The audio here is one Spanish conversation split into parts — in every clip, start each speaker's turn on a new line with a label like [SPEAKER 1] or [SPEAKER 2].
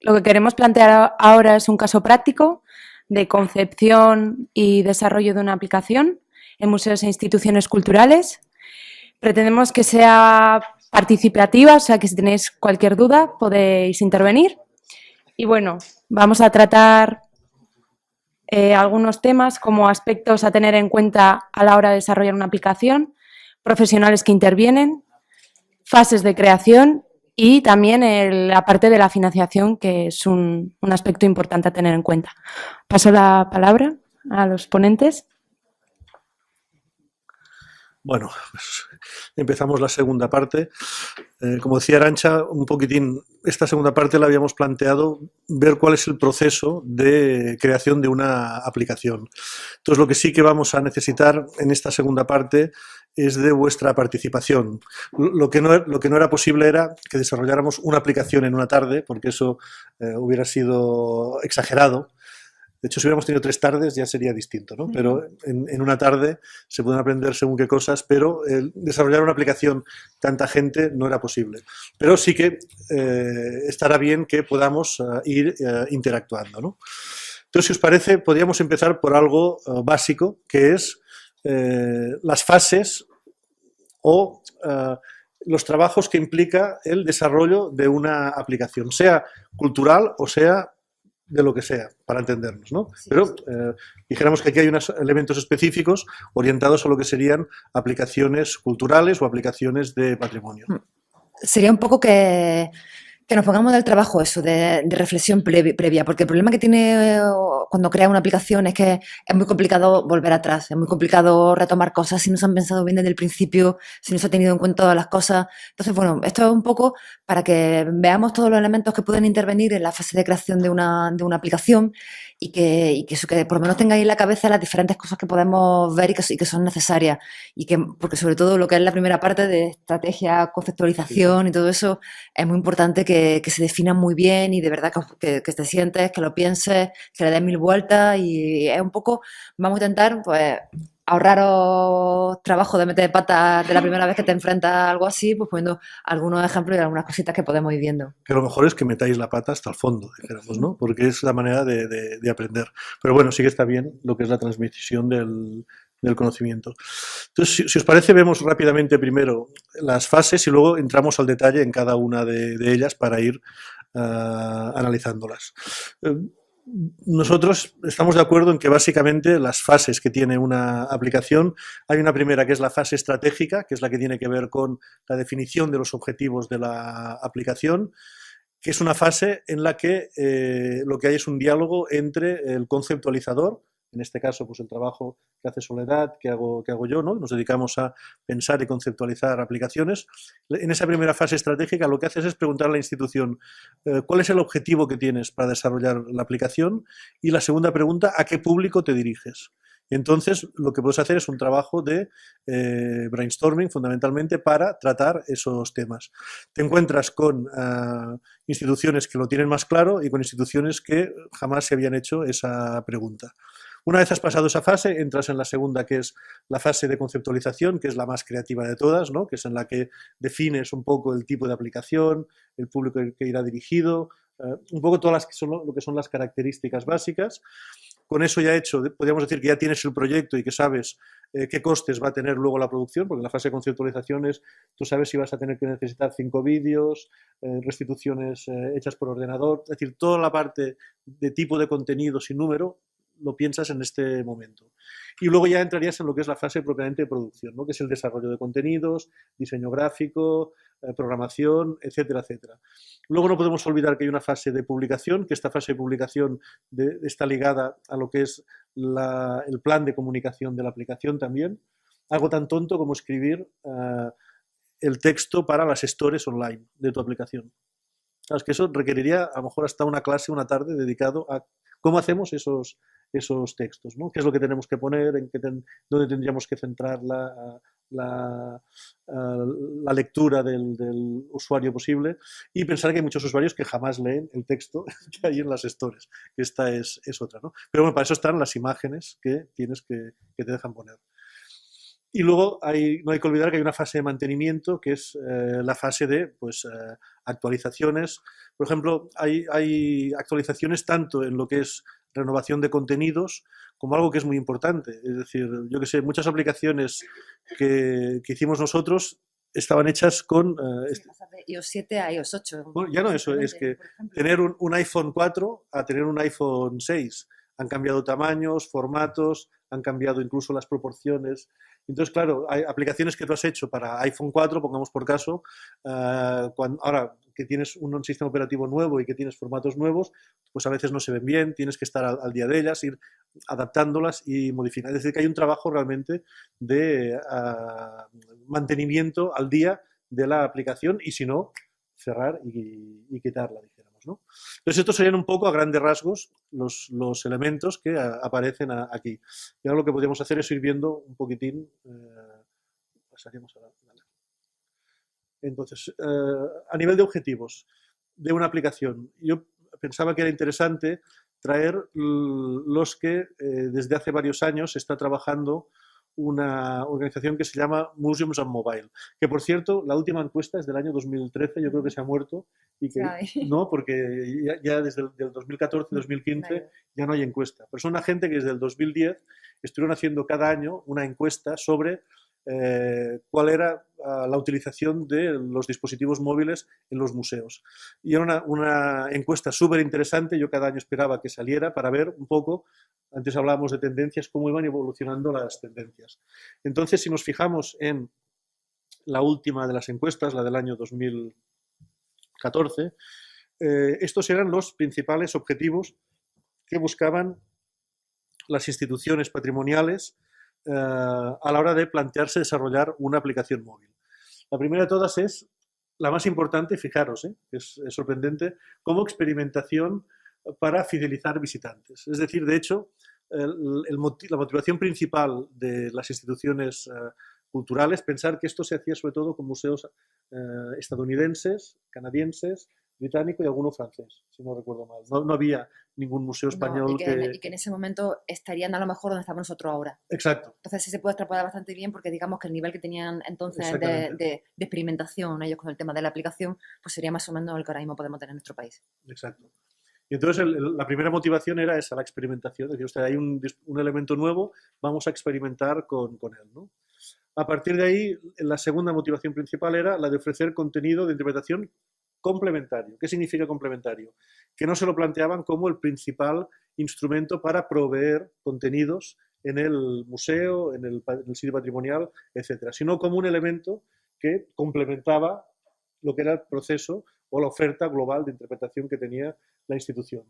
[SPEAKER 1] Lo que queremos plantear ahora es un caso práctico de concepción y desarrollo de una aplicación en museos e instituciones culturales. Pretendemos que sea participativa, o sea que si tenéis cualquier duda podéis intervenir. Y bueno, vamos a tratar algunos temas como aspectos a tener en cuenta a la hora de desarrollar una aplicación, profesionales que intervienen, fases de creación y también la parte de la financiación, que es un aspecto importante a tener en cuenta. Paso la palabra a los ponentes.
[SPEAKER 2] Bueno, pues empezamos la segunda parte. Como decía Arantxa, un poquitín, esta segunda parte la habíamos planteado ver cuál es el proceso de creación de una aplicación. Entonces, lo que sí que vamos a necesitar en esta segunda parte es de vuestra participación. Lo que no era posible era que desarrolláramos una aplicación en una tarde, porque eso hubiera sido exagerado. De hecho, si hubiéramos tenido 3 tardes ya sería distinto, ¿no? Pero en una tarde se pueden aprender según qué cosas, pero desarrollar una aplicación tanta gente no era posible. Pero sí que estará bien que podamos ir interactuando, ¿no? Entonces, si os parece, podríamos empezar por algo básico, que es las fases o los trabajos que implica el desarrollo de una aplicación, sea cultural o sea de lo que sea, para entendernos, ¿no? Pero dijéramos que aquí hay unos elementos específicos orientados a lo que serían aplicaciones culturales o aplicaciones de patrimonio.
[SPEAKER 3] Sería un poco que nos pongamos del trabajo eso, de reflexión previa, porque el problema que tiene cuando crea una aplicación es que es muy complicado volver atrás, es muy complicado retomar cosas si no se han pensado bien desde el principio, si no se ha tenido en cuenta todas las cosas. Entonces, bueno, esto es un poco para que veamos todos los elementos que pueden intervenir en la fase de creación de una aplicación y que por lo menos tengáis en la cabeza las diferentes cosas que podemos ver y que son necesarias. Porque sobre todo lo que es la primera parte de estrategia, conceptualización y todo eso, es muy importante que se definan muy bien y de verdad que te sientes, que lo pienses, que le des 1000 vueltas y es un poco, vamos a intentar pues ahorraros trabajo de meter patas de la primera vez que te enfrentas a algo así, pues poniendo algunos ejemplos y algunas cositas que podemos ir viendo.
[SPEAKER 2] Que lo mejor es que metáis la pata hasta el fondo, dijéramos, ¿no? Porque es la manera de aprender. Pero bueno, sí que está bien lo que es la transmisión del conocimiento. Entonces, si os parece, vemos rápidamente primero las fases y luego entramos al detalle en cada una de ellas para ir analizándolas. Nosotros estamos de acuerdo en que básicamente las fases que tiene una aplicación, hay una primera que es la fase estratégica, que es la que tiene que ver con la definición de los objetivos de la aplicación, que es una fase en la que lo que hay es un diálogo entre el conceptualizador, en este caso pues el trabajo que hace Soledad, que hago yo, ¿no? Nos dedicamos a pensar y conceptualizar aplicaciones. En esa primera fase estratégica lo que haces es preguntar a la institución cuál es el objetivo que tienes para desarrollar la aplicación, y la segunda pregunta, ¿a qué público te diriges? Entonces, lo que puedes hacer es un trabajo de brainstorming, fundamentalmente, para tratar esos temas. Te encuentras con instituciones que lo tienen más claro y con instituciones que jamás se habían hecho esa pregunta. Una vez has pasado esa fase, entras en la segunda, que es la fase de conceptualización, que es la más creativa de todas, ¿no? Que es en la que defines un poco el tipo de aplicación, el público que irá dirigido, un poco todas lo que son las características básicas. Con eso ya hecho, podríamos decir que ya tienes el proyecto y que sabes qué costes va a tener luego la producción, porque en la fase de conceptualización tú sabes si vas a tener que necesitar 5 vídeos, restituciones hechas por ordenador, es decir, toda la parte de tipo de contenido sin número lo piensas en este momento. Y luego ya entrarías en lo que es la fase propiamente de producción, ¿no? Que es el desarrollo de contenidos, diseño gráfico, programación, etcétera, etcétera. Luego no podemos olvidar que hay una fase de publicación, que esta fase de publicación está ligada a lo que es el plan de comunicación de la aplicación también. Algo tan tonto como escribir el texto para las stores online de tu aplicación. Claro, es que eso requeriría a lo mejor hasta una clase, una tarde dedicado a cómo hacemos esos textos, ¿no? ¿Qué es lo que tenemos que poner? ¿Dónde tendríamos que centrar la lectura del usuario posible, y pensar que hay muchos usuarios que jamás leen el texto que hay en las stores, que esta es otra, ¿no? Pero bueno, para eso están las imágenes que tienes que te dejan poner. Y luego no hay que olvidar que hay una fase de mantenimiento, que es la fase de pues, actualizaciones. Por ejemplo, hay actualizaciones tanto en lo que es renovación de contenidos como algo que es muy importante. Es decir, yo que sé, muchas aplicaciones que hicimos nosotros estaban hechas con...
[SPEAKER 3] Pasar de iOS 7 a iOS 8.
[SPEAKER 2] Bueno, ya no eso, es que tener un iPhone 4 a tener un iPhone 6. Han cambiado tamaños, formatos, han cambiado incluso las proporciones. Entonces, claro, hay aplicaciones que tú has hecho para iPhone 4, pongamos por caso, ahora que tienes un sistema operativo nuevo y que tienes formatos nuevos, pues a veces no se ven bien, tienes que estar al día de ellas, ir adaptándolas y modificando. Es decir, que hay un trabajo realmente de mantenimiento al día de la aplicación, y si no, cerrar y quitarla, dijéramos, ¿no? Entonces, estos serían un poco a grandes rasgos los elementos que aparecen aquí. Y ahora lo que podríamos hacer es ir viendo un poquitín, pasaríamos a la... Entonces, a nivel de objetivos de una aplicación, yo pensaba que era interesante traer los que desde hace varios años está trabajando una organización que se llama Museums and Mobile, que por cierto, la última encuesta es del año 2013, yo creo que se ha muerto, y que no, porque ya desde el 2014-2015 ya no hay encuesta. Pero son una gente que desde el 2010 estuvieron haciendo cada año una encuesta sobre cuál era la utilización de los dispositivos móviles en los museos. Y era una encuesta súper interesante, yo cada año esperaba que saliera para ver un poco, antes hablábamos de tendencias, cómo iban evolucionando las tendencias. Entonces, si nos fijamos en la última de las encuestas, la del año 2014, estos eran los principales objetivos que buscaban las instituciones patrimoniales a la hora de plantearse desarrollar una aplicación móvil. La primera de todas es la más importante, fijaros, es sorprendente, como experimentación para fidelizar visitantes. Es decir, de hecho, la motivación principal de las instituciones culturales, pensar que esto se hacía sobre todo con museos estadounidenses, canadienses, británico y alguno francés, si no recuerdo mal. No había ningún museo español
[SPEAKER 3] y que en ese momento estarían a lo mejor donde estamos nosotros ahora.
[SPEAKER 2] Exacto.
[SPEAKER 3] Entonces sí se puede extrapolar bastante bien, porque digamos que el nivel que tenían entonces de experimentación ellos con el tema de la aplicación, pues sería más o menos el que ahora mismo podemos tener en nuestro país.
[SPEAKER 2] Exacto. Y entonces la primera motivación era esa, la experimentación. Es decir, usted, hay un elemento nuevo, vamos a experimentar con él, ¿no? A partir de ahí, la segunda motivación principal era la de ofrecer contenido de interpretación complementario. ¿Qué significa complementario? Que no se lo planteaban como el principal instrumento para proveer contenidos en el museo, en el sitio patrimonial, etcétera, sino como un elemento que complementaba lo que era el proceso o la oferta global de interpretación que tenía la institución.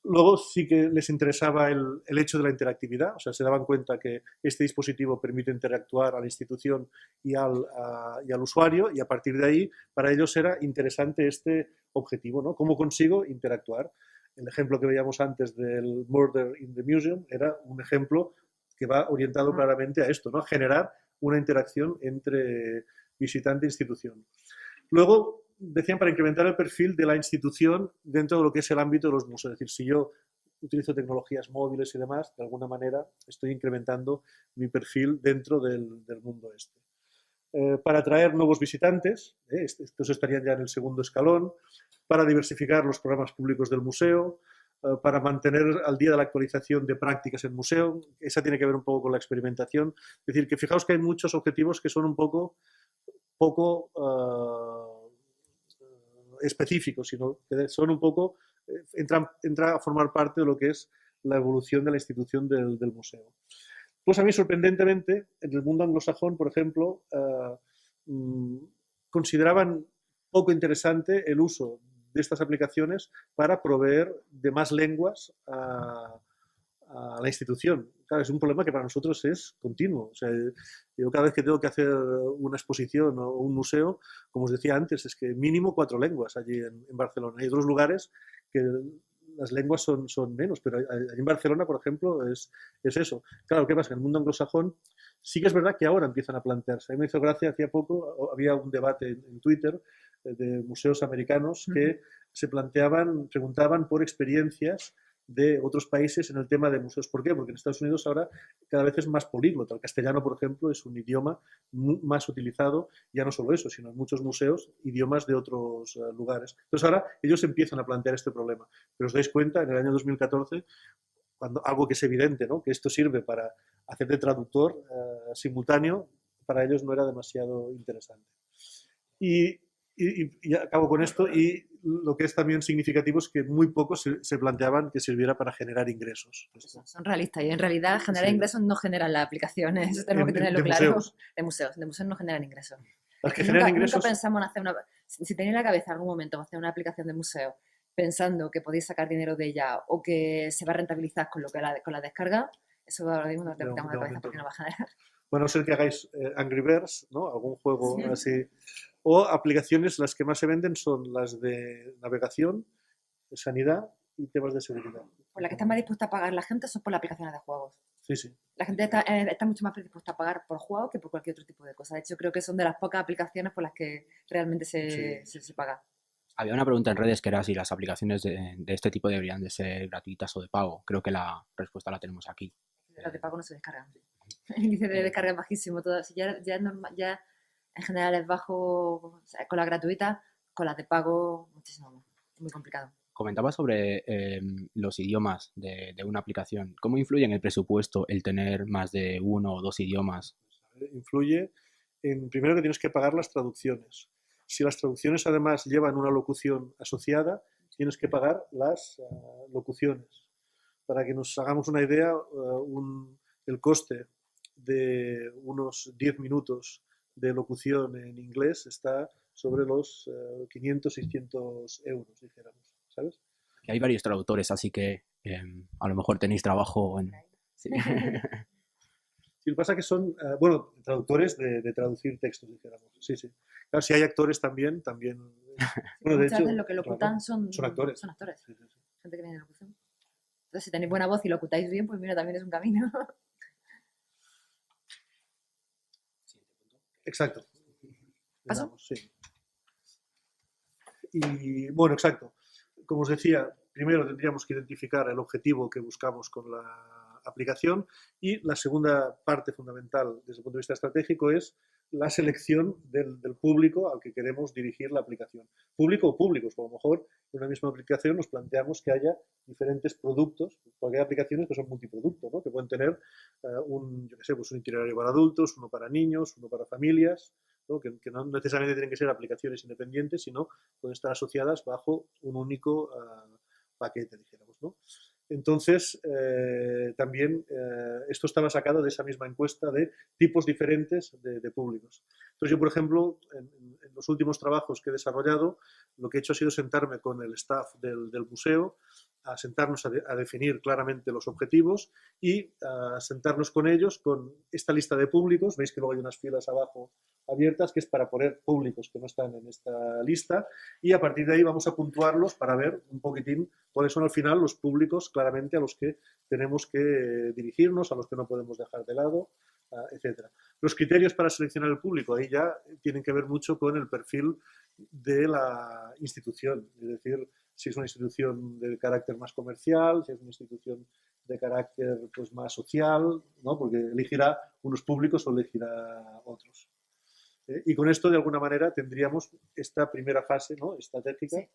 [SPEAKER 2] Luego sí que les interesaba el hecho de la interactividad, o sea, se daban cuenta que este dispositivo permite interactuar a la institución y al usuario, y a partir de ahí para ellos era interesante este objetivo, ¿no? ¿Cómo consigo interactuar? El ejemplo que veíamos antes del Murder in the Museum era un ejemplo que va orientado claramente a esto, ¿no? Generar una interacción entre visitante e institución. Luego, decían, para incrementar el perfil de la institución dentro de lo que es el ámbito de los museos. Es decir, si yo utilizo tecnologías móviles y demás, de alguna manera estoy incrementando mi perfil dentro del mundo este. Para atraer nuevos visitantes, estos estarían ya en el segundo escalón, para diversificar los programas públicos del museo, para mantener al día de la actualización de prácticas en museo. Esa tiene que ver un poco con la experimentación. Es decir, que fijaos que hay muchos objetivos que son un poco específicos, sino que son un poco, entra a formar parte de lo que es la evolución de la institución del museo. Pues a mí, sorprendentemente, en el mundo anglosajón, por ejemplo, consideraban poco interesante el uso de estas aplicaciones para proveer de más lenguas a la institución. Claro, es un problema que para nosotros es continuo. O sea, yo cada vez que tengo que hacer una exposición o un museo, como os decía antes, es que mínimo 4 lenguas allí en Barcelona. Hay otros lugares que las lenguas son menos, pero en Barcelona, por ejemplo, es eso. Claro, ¿qué pasa? En el mundo anglosajón sí que es verdad que ahora empiezan a plantearse. A mí me hizo gracia, hacía poco había un debate en Twitter de museos americanos que se preguntaban por experiencias de otros países en el tema de museos. ¿Por qué? Porque en Estados Unidos ahora cada vez es más políglota. El castellano, por ejemplo, es un idioma más utilizado, ya no solo eso, sino en muchos museos, idiomas de otros lugares. Entonces ahora ellos empiezan a plantear este problema. Pero os dais cuenta, en el año 2014, cuando algo que es evidente, ¿no? Que esto sirve para hacer de traductor simultáneo, para ellos no era demasiado interesante. Y acabo con esto, y lo que es también significativo es que muy pocos se planteaban que sirviera para generar ingresos.
[SPEAKER 3] Son realistas y en realidad generar ingresos no generan las aplicaciones, eso tenemos que tenerlo claro. De museos no generan ingresos.
[SPEAKER 2] Las que generan ingresos...
[SPEAKER 3] Nunca pensamos en hacer una... Si tenéis en la cabeza en algún momento hacer una aplicación de museo pensando que podéis sacar dinero de ella o que se va a rentabilizar con la descarga, eso ahora mismo no te metamos en la cabeza porque no va a generar.
[SPEAKER 2] Bueno, a no ser que hagáis Angry Birds, ¿no? Algún juego así. O aplicaciones, las que más se venden son las de navegación, de sanidad y temas de seguridad.
[SPEAKER 3] Por la que está más dispuesta a pagar la gente son por las aplicaciones de juegos.
[SPEAKER 2] Sí, sí.
[SPEAKER 3] La gente está mucho más predispuesta a pagar por juegos que por cualquier otro tipo de cosa. De hecho, creo que son de las pocas aplicaciones por las que realmente se paga.
[SPEAKER 4] Había una pregunta en redes que era si las aplicaciones de este tipo deberían de ser gratuitas o de pago. Creo que la respuesta la tenemos aquí.
[SPEAKER 3] Las de pago no se descargan. El índice de descarga es bajísimo. Todo. Ya es normal, ya en general es bajo, o sea, con las gratuitas, con las de pago muchísimo más. Es muy complicado.
[SPEAKER 4] Comentaba sobre los idiomas de una aplicación. ¿Cómo influye en el presupuesto el tener más de uno o dos idiomas?
[SPEAKER 2] Influye en, primero, que tienes que pagar las traducciones. Si las traducciones además llevan una locución asociada, tienes que pagar las locuciones. Para que nos hagamos una idea, el coste de unos 10 minutos de locución en inglés está sobre los 500, 600 euros, dijéramos, ¿sabes?
[SPEAKER 4] Y hay varios traductores, así que a lo mejor tenéis trabajo en... Sí.
[SPEAKER 2] Sí, lo que pasa es que son, bueno, traductores de traducir textos, dijéramos. Sí, sí. Claro, si hay actores también. Bueno, de
[SPEAKER 3] muchas
[SPEAKER 2] hecho,
[SPEAKER 3] veces lo que locutan
[SPEAKER 2] claro, son actores.
[SPEAKER 3] Son actores.
[SPEAKER 2] Sí, sí, sí.
[SPEAKER 3] Gente que viene de locución. Entonces, si tenéis buena voz y locutáis bien, pues mira, también es un camino.
[SPEAKER 2] Exacto.
[SPEAKER 3] ¿Paso?
[SPEAKER 2] Digamos, sí. Y bueno, exacto. Como os decía, primero tendríamos que identificar el objetivo que buscamos con la aplicación, y la segunda parte fundamental desde el punto de vista estratégico es la selección del público al que queremos dirigir la aplicación. Público o públicos, o a lo mejor en una misma aplicación nos planteamos que haya diferentes productos, porque hay aplicaciones que son multiproductos, ¿no? Que pueden tener un itinerario para adultos, uno para niños, uno para familias, ¿no? Que no necesariamente tienen que ser aplicaciones independientes, sino pueden estar asociadas bajo un único paquete, dijéramos, ¿no? Entonces, también esto estaba sacado de esa misma encuesta de tipos diferentes de públicos. Entonces, yo, por ejemplo, en los últimos trabajos que he desarrollado, lo que he hecho ha sido sentarme con el staff del museo, a sentarnos a definir claramente los objetivos y a sentarnos con ellos con esta lista de públicos. Veis que luego hay unas filas abajo abiertas, que es para poner públicos que no están en esta lista, y a partir de ahí vamos a puntuarlos para ver un poquitín cuáles son al final los públicos claramente a los que tenemos que dirigirnos, a los que no podemos dejar de lado, etcétera. Los criterios para seleccionar el público ahí ya tienen que ver mucho con el perfil de la institución, es decir, si es una institución de carácter más comercial, si es una institución de carácter pues, más social, ¿no? Porque elegirá unos públicos o elegirá otros. Y con esto, de alguna manera, tendríamos esta primera fase, ¿no? Estratégica. Sí.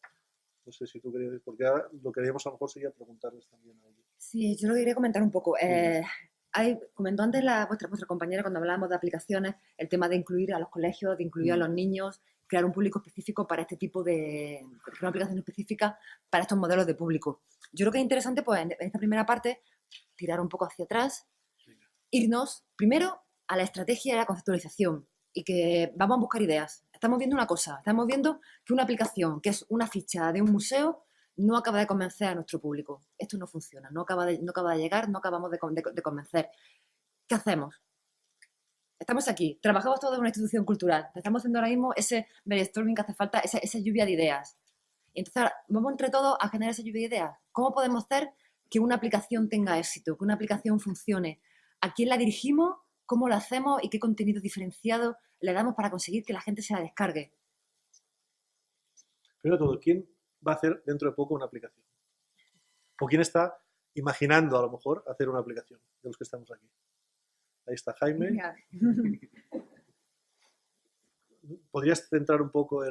[SPEAKER 2] No sé si tú querías, porque ahora lo que haríamos a lo mejor sería preguntarles también a ellos.
[SPEAKER 3] Sí, yo lo quería comentar un poco. Comentó antes vuestra compañera cuando hablábamos de aplicaciones, el tema de incluir a los colegios, de incluir a los niños, crear un público específico para este tipo de... una aplicación específica para estos modelos de público. Yo creo que es interesante, pues, en esta primera parte, tirar un poco hacia atrás, irnos primero a la estrategia y a la conceptualización, y que vamos a buscar ideas. Estamos viendo una cosa, estamos viendo que una aplicación, que es una ficha de un museo, no acaba de convencer a nuestro público. Esto no funciona, no acaba de llegar, no acabamos de convencer. ¿Qué hacemos? Estamos aquí, trabajamos todos en una institución cultural, estamos haciendo ahora mismo ese brainstorming que hace falta, esa lluvia de ideas. Y entonces ahora vamos entre todos a generar esa lluvia de ideas. ¿Cómo podemos hacer que una aplicación tenga éxito, que una aplicación funcione? ¿A quién la dirigimos? ¿Cómo lo hacemos? ¿Y qué contenido diferenciado le damos para conseguir que la gente se la descargue?
[SPEAKER 2] Primero de todo, ¿quién va a hacer dentro de poco una aplicación? ¿O quién está imaginando a lo mejor hacer una aplicación de los que estamos aquí? Ahí está Jaime. ¿Podrías centrar un poco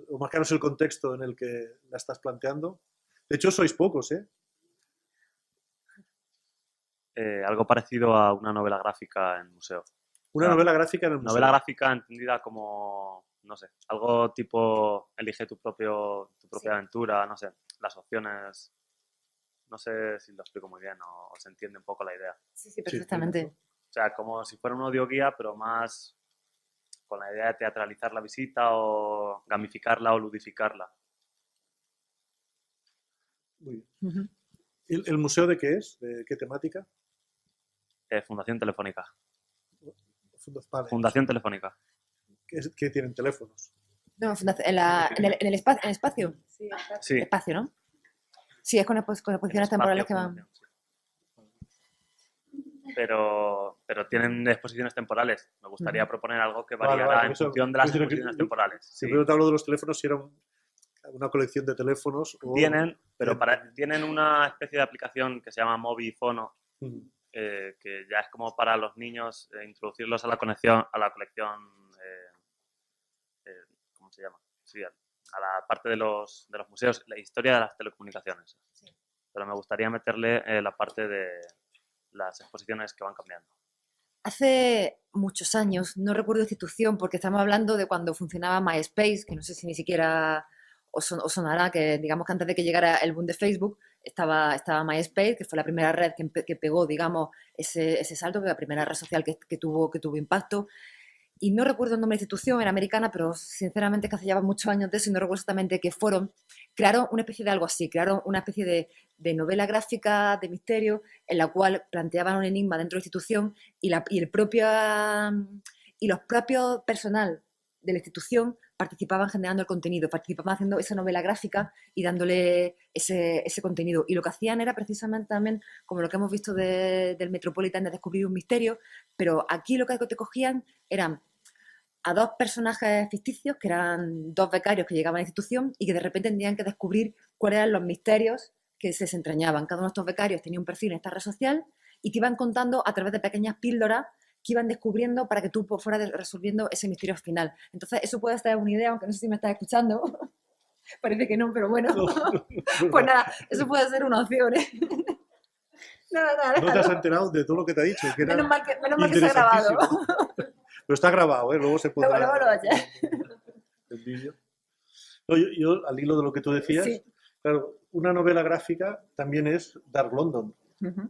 [SPEAKER 2] o marcarnos el contexto en el que la estás planteando? De hecho, sois pocos, ¿eh?
[SPEAKER 5] Algo parecido a una novela gráfica en museo.
[SPEAKER 2] Una novela gráfica en el museo.
[SPEAKER 5] Novela gráfica entendida como, no sé, algo tipo elige tu propia aventura, no sé, las opciones. No sé si lo explico muy bien o se entiende un poco la idea.
[SPEAKER 3] Sí, perfectamente.
[SPEAKER 5] O sea, como si fuera un audioguía, pero más con la idea de teatralizar la visita o gamificarla o ludificarla.
[SPEAKER 2] Muy bien. ¿El museo de qué es? ¿De qué temática?
[SPEAKER 5] Fundación Telefónica.
[SPEAKER 2] Vale.
[SPEAKER 5] Fundación Telefónica.
[SPEAKER 2] ¿Qué tienen teléfonos?
[SPEAKER 3] No, en el espacio.
[SPEAKER 5] Sí.
[SPEAKER 3] Espacio, ¿no? Sí, es con exposiciones temporales que van.
[SPEAKER 5] Pero tienen exposiciones temporales. Me gustaría proponer algo que variara
[SPEAKER 2] Vale,
[SPEAKER 5] en
[SPEAKER 2] eso-
[SPEAKER 5] función de las
[SPEAKER 2] yo creo que-
[SPEAKER 5] exposiciones temporales. Sí.
[SPEAKER 2] Primero te hablo de los teléfonos, si era una colección de teléfonos.
[SPEAKER 5] Tienen, pero tienen una especie de aplicación que se llama Mobifono,
[SPEAKER 2] Ujú.
[SPEAKER 5] que ya es como para los niños introducirlos a la colección, ¿cómo se llama? Sí, a la parte de los museos, la historia de las telecomunicaciones.
[SPEAKER 3] Sí.
[SPEAKER 5] Pero me gustaría meterle la parte de las exposiciones que van cambiando.
[SPEAKER 3] Hace muchos años, no recuerdo institución, porque estamos hablando de cuando funcionaba MySpace, que no sé si ni siquiera os sonará, que digamos que antes de que llegara el boom de Facebook, estaba MySpace, que fue la primera red que pegó, digamos, ese salto, que la primera red social que tuvo impacto. Y no recuerdo el nombre de la institución, era americana, pero sinceramente es que hace ya muchos años de eso y no recuerdo exactamente qué fueron. Crearon una especie de algo así, crearon una especie de novela gráfica de misterio en la cual planteaban un enigma dentro de la institución y los propios personal de la institución participaban generando el contenido, participaban haciendo esa novela gráfica y dándole ese contenido. Y lo que hacían era precisamente también, como lo que hemos visto del Metropolitan, de descubrir un misterio, pero aquí lo que te cogían eran a dos personajes ficticios, que eran dos becarios que llegaban a la institución y que de repente tenían que descubrir cuáles eran los misterios que se desentrañaban. Cada uno de estos becarios tenía un perfil en esta red social y te iban contando a través de pequeñas píldoras que iban descubriendo para que tú fueras resolviendo ese misterio final. Entonces, eso puede ser una idea, aunque no sé si me estás escuchando. Parece que no, pero bueno. Pues nada, eso puede ser una opción, ¿eh? Nada.
[SPEAKER 2] No te has enterado de todo lo que te ha dicho. Que era
[SPEAKER 3] Menos mal que se ha grabado.
[SPEAKER 2] Pero está grabado, ¿eh? Luego se podrá...
[SPEAKER 3] Luego lo oyes.
[SPEAKER 2] El vídeo. No, yo, al hilo de lo que tú decías,
[SPEAKER 3] Sí.
[SPEAKER 2] claro, una novela gráfica también es Dark London.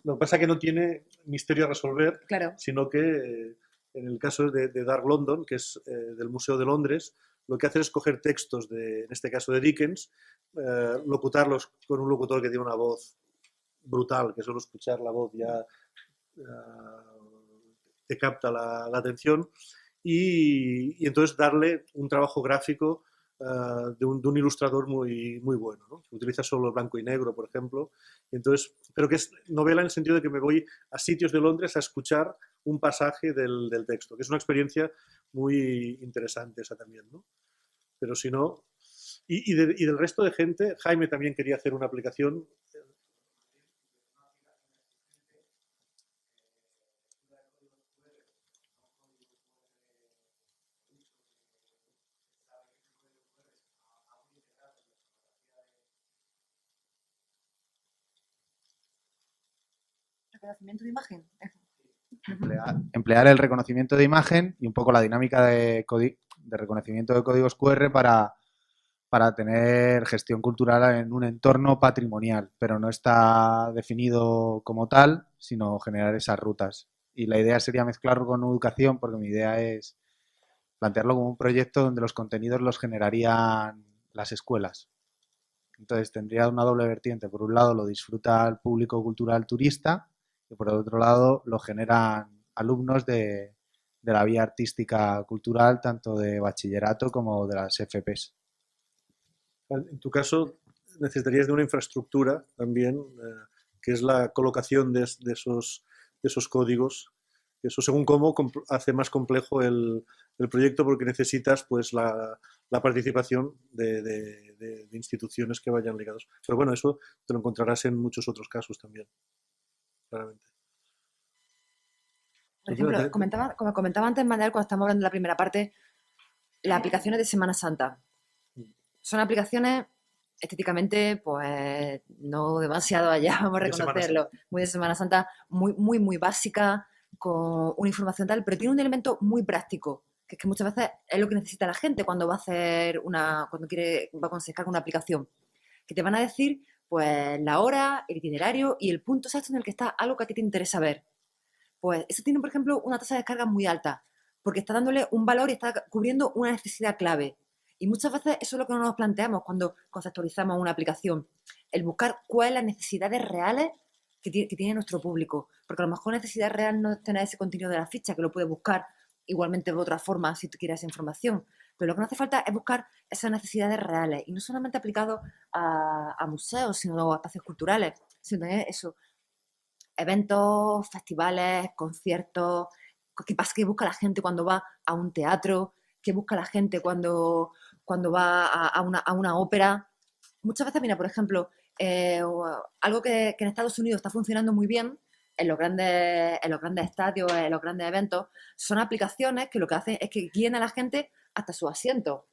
[SPEAKER 2] Lo que pasa es que no tiene misterio a resolver,
[SPEAKER 3] Claro.
[SPEAKER 2] sino que en el caso de Dark London, que es del Museo de Londres, lo que hace es coger textos, en este caso de Dickens, locutarlos con un locutor que tiene una voz brutal, que solo escuchar la voz ya te capta la atención, y entonces darle un trabajo gráfico de un ilustrador muy bueno, ¿no? Utiliza solo blanco y negro, por ejemplo. Entonces, pero que es novela en el sentido de que me voy a sitios de Londres a escuchar un pasaje del texto, que es una experiencia muy interesante esa también, ¿no? Pero si no... Y del resto de gente, Jaime también quería hacer una aplicación.
[SPEAKER 3] Reconocimiento de imagen.
[SPEAKER 6] Emplear el reconocimiento de imagen y un poco la dinámica de reconocimiento de códigos QR para tener gestión cultural en un entorno patrimonial, pero no está definido como tal, sino generar esas rutas. Y la idea sería mezclarlo con educación, porque mi idea es plantearlo como un proyecto donde los contenidos los generarían las escuelas. Entonces tendría una doble vertiente. Por un lado lo disfruta el público cultural turista y por otro lado lo generan alumnos de la vía artística cultural, tanto de bachillerato como de las FPs.
[SPEAKER 2] En tu caso, necesitarías de una infraestructura también, que es la colocación de esos códigos. Eso, según cómo, hace más complejo el proyecto, porque necesitas pues la participación de instituciones que vayan ligados. Pero bueno, eso te lo encontrarás en muchos otros casos también, claramente.
[SPEAKER 3] Por ejemplo, como comentaba antes, Manuel, cuando estamos hablando de la primera parte, las aplicaciones de Semana Santa. Son aplicaciones estéticamente, pues, no demasiado allá, vamos a reconocerlo. Muy de Semana Santa, muy básica, con una información tal, pero tiene un elemento muy práctico, que es que muchas veces es lo que necesita la gente cuando va a hacer cuando va a conseguir una aplicación. Que te van a decir, pues, la hora, el itinerario y el punto exacto en el que está algo que a ti te interesa ver. Pues eso tiene, por ejemplo, una tasa de descarga muy alta, porque está dándole un valor y está cubriendo una necesidad clave. Y muchas veces eso es lo que no nos planteamos cuando conceptualizamos una aplicación, el buscar cuáles son las necesidades reales que tiene nuestro público, porque a lo mejor necesidad real no es tener ese contenido de la ficha, que lo puedes buscar igualmente de otra forma si tú quieres esa información, pero lo que no hace falta es buscar esas necesidades reales, y no solamente aplicado a museos, sino a espacios culturales, sino también eso, eventos, festivales, conciertos. ¿Qué pasa? ¿Qué busca la gente cuando va a un teatro? ¿Qué busca la gente cuando va a una ópera? Muchas veces, mira, por ejemplo, algo que en Estados Unidos está funcionando muy bien en los grandes estadios, en los grandes eventos, son aplicaciones que lo que hacen es que guíen a la gente hasta su asiento.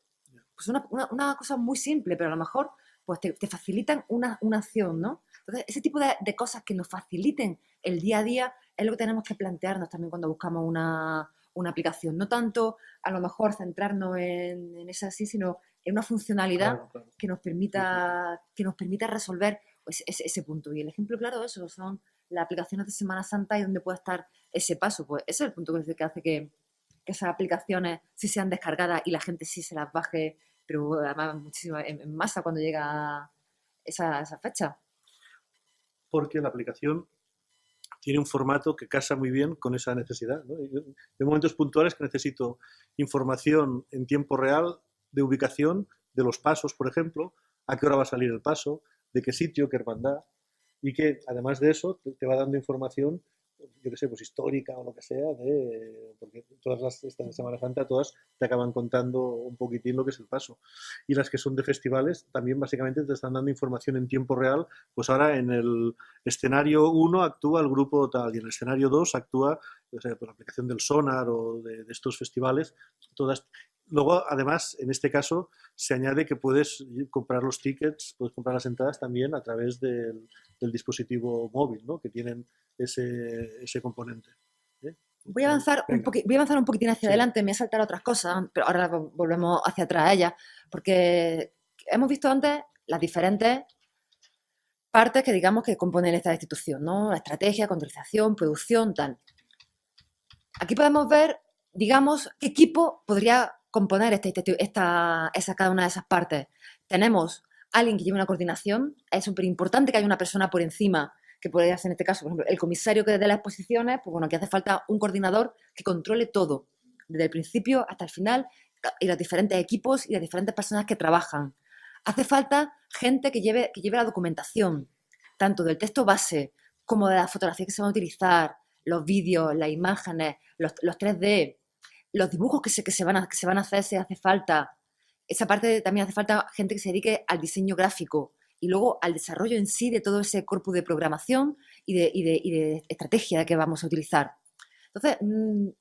[SPEAKER 3] Pues una cosa muy simple, pero a lo mejor pues te facilitan una acción, ¿no? Entonces, ese tipo de cosas que nos faciliten el día a día es lo que tenemos que plantearnos también cuando buscamos una aplicación. No tanto, a lo mejor, centrarnos en esa así, sino en una funcionalidad
[SPEAKER 2] Claro.
[SPEAKER 3] que nos permita resolver pues, ese punto. Y el ejemplo claro de eso son las aplicaciones de Semana Santa y donde puede estar ese paso. Pues ese es el punto que hace que esas aplicaciones sí sean descargadas y la gente sí se las baje, pero además muchísimo en masa cuando llega esa fecha.
[SPEAKER 2] Porque la aplicación tiene un formato que casa muy bien con esa necesidad, ¿no? Hay momentos puntuales que necesito información en tiempo real de ubicación de los pasos, por ejemplo, a qué hora va a salir el paso, de qué sitio, qué hermandad, y que además de eso te va dando información, yo qué sé, pues histórica o lo que sea, porque todas estas de Semana Santa, todas te acaban contando un poquitín lo que es el paso. Y las que son de festivales también básicamente te están dando información en tiempo real, pues ahora en el escenario 1 actúa el grupo tal, y en el escenario 2 actúa, o sea, por la aplicación del Sonar o de estos festivales, todas. Luego, además, en este caso, se añade que puedes comprar los tickets, puedes comprar las entradas también a través del dispositivo móvil, ¿no? Que tienen ese componente.
[SPEAKER 3] Voy a avanzar un poquitín hacia adelante, me voy a saltar otras cosas, pero ahora volvemos hacia atrás a ellas, porque hemos visto antes las diferentes partes que digamos que componen esta institución, ¿no? La estrategia, controlización, producción, tal. Aquí podemos ver, digamos, qué equipo podría componer cada una de esas partes. Tenemos alguien que lleve una coordinación, es súper importante que haya una persona por encima, que podría ser en este caso, por ejemplo, el comisario que de las exposiciones, pues bueno, aquí hace falta un coordinador que controle todo, desde el principio hasta el final, y los diferentes equipos y las diferentes personas que trabajan. Hace falta gente que lleve la documentación, tanto del texto base como de las fotografías que se van a utilizar, los vídeos, las imágenes, los 3D, los dibujos que se van a hacer si hace falta. Esa parte también hace falta gente que se dedique al diseño gráfico y luego al desarrollo en sí de todo ese corpus de programación y de estrategia que vamos a utilizar. Entonces,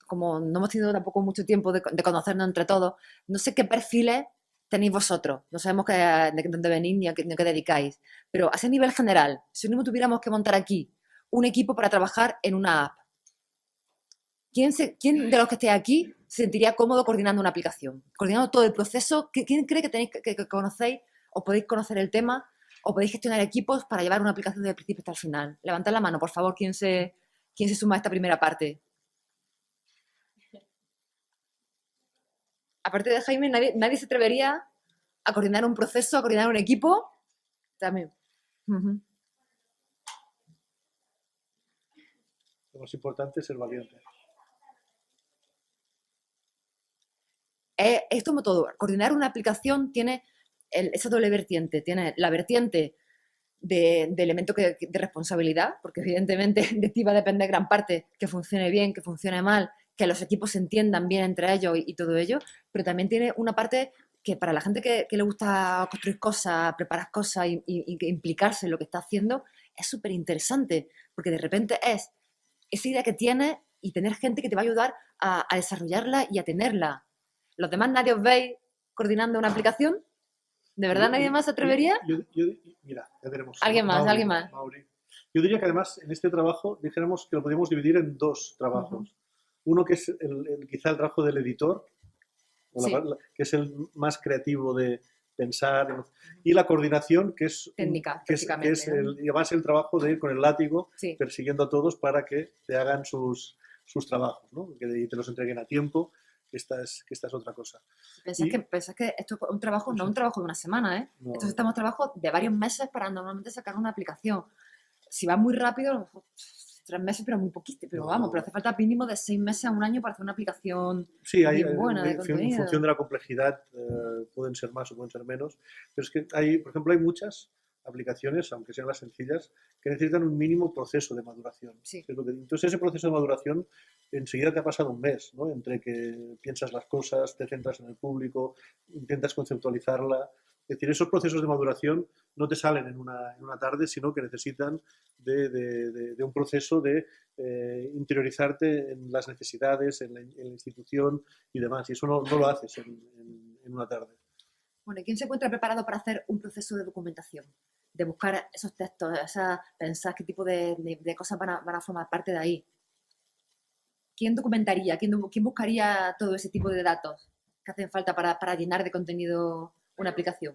[SPEAKER 3] como no hemos tenido tampoco mucho tiempo de conocernos entre todos, no sé qué perfiles tenéis vosotros. No sabemos de dónde venís ni a qué dedicáis. Pero a ese nivel general, si mismo tuviéramos que montar aquí un equipo para trabajar en una app, ¿quién de los que esté aquí se sentiría cómodo coordinando una aplicación? Coordinando todo el proceso. ¿Quién cree que tenéis que conocéis o podéis conocer el tema o podéis gestionar equipos para llevar una aplicación desde el principio hasta el final? Levantad la mano, por favor, ¿quién se suma a esta primera parte? Aparte de Jaime, nadie se atrevería a coordinar un proceso, a coordinar un equipo. También.
[SPEAKER 2] Lo más importante es ser valiente.
[SPEAKER 3] Es como todo. Coordinar una aplicación tiene esa doble vertiente. Tienes la vertiente de elemento de responsabilidad, porque evidentemente de ti va a depender gran parte que funcione bien, que funcione mal, que los equipos se entiendan bien entre ellos y todo ello, pero también tiene una parte que para la gente que le gusta construir cosas, preparar cosas y implicarse en lo que está haciendo, es súper interesante, porque de repente es esa idea que tienes y tener gente que te va a ayudar a desarrollarla y a tenerla. ¿Los demás nadie os veis coordinando una aplicación? ¿De verdad nadie más se atrevería?
[SPEAKER 2] Mira, ya tenemos.
[SPEAKER 3] Alguien más, alguien más.
[SPEAKER 2] Mauri. Yo diría que además en este trabajo dijéramos que lo podemos dividir en dos trabajos. Uno que es quizá el trabajo del editor,
[SPEAKER 3] Sí.
[SPEAKER 2] que es el más creativo de pensar, y la coordinación, que es
[SPEAKER 3] Técnica,
[SPEAKER 2] que es
[SPEAKER 3] prácticamente, ¿no?
[SPEAKER 2] y además el trabajo de ir con el látigo
[SPEAKER 3] Sí.
[SPEAKER 2] persiguiendo a todos para que te hagan sus trabajos, ¿no? Y te los entreguen a tiempo, que esta es otra cosa.
[SPEAKER 3] Pensás
[SPEAKER 2] Y-
[SPEAKER 3] que esto es un trabajo, no un trabajo de una semana, ¿eh?
[SPEAKER 2] No.
[SPEAKER 3] Estos estamos trabajos de varios meses para normalmente sacar una aplicación. Si va muy rápido, a lo mejor 3 meses, pero muy poquito. Pero
[SPEAKER 2] No.
[SPEAKER 3] vamos, pero hace falta mínimo de 6 meses a un año para hacer una aplicación
[SPEAKER 2] Sí, hay,
[SPEAKER 3] bien buena de
[SPEAKER 2] en
[SPEAKER 3] contenido.
[SPEAKER 2] función de la complejidad pueden ser más o pueden ser menos, pero es que hay, por ejemplo, hay muchas aplicaciones, aunque sean las sencillas, que necesitan un mínimo proceso de maduración.
[SPEAKER 3] Sí.
[SPEAKER 2] Entonces ese proceso de maduración enseguida te ha pasado un mes, ¿no? Entre que piensas las cosas, te centras en el público, intentas conceptualizarla. Es decir, esos procesos de maduración no te salen en una tarde, sino que necesitan de un proceso de interiorizarte en las necesidades, en la institución y demás. Y eso no lo haces en una tarde.
[SPEAKER 3] Bueno, ¿y quién se encuentra preparado para hacer un proceso de documentación? De buscar esos textos, pensar qué tipo de cosas van a formar parte de ahí. ¿Quién documentaría? ¿Quién buscaría todo ese tipo de datos que hacen falta para llenar de contenido una aplicación?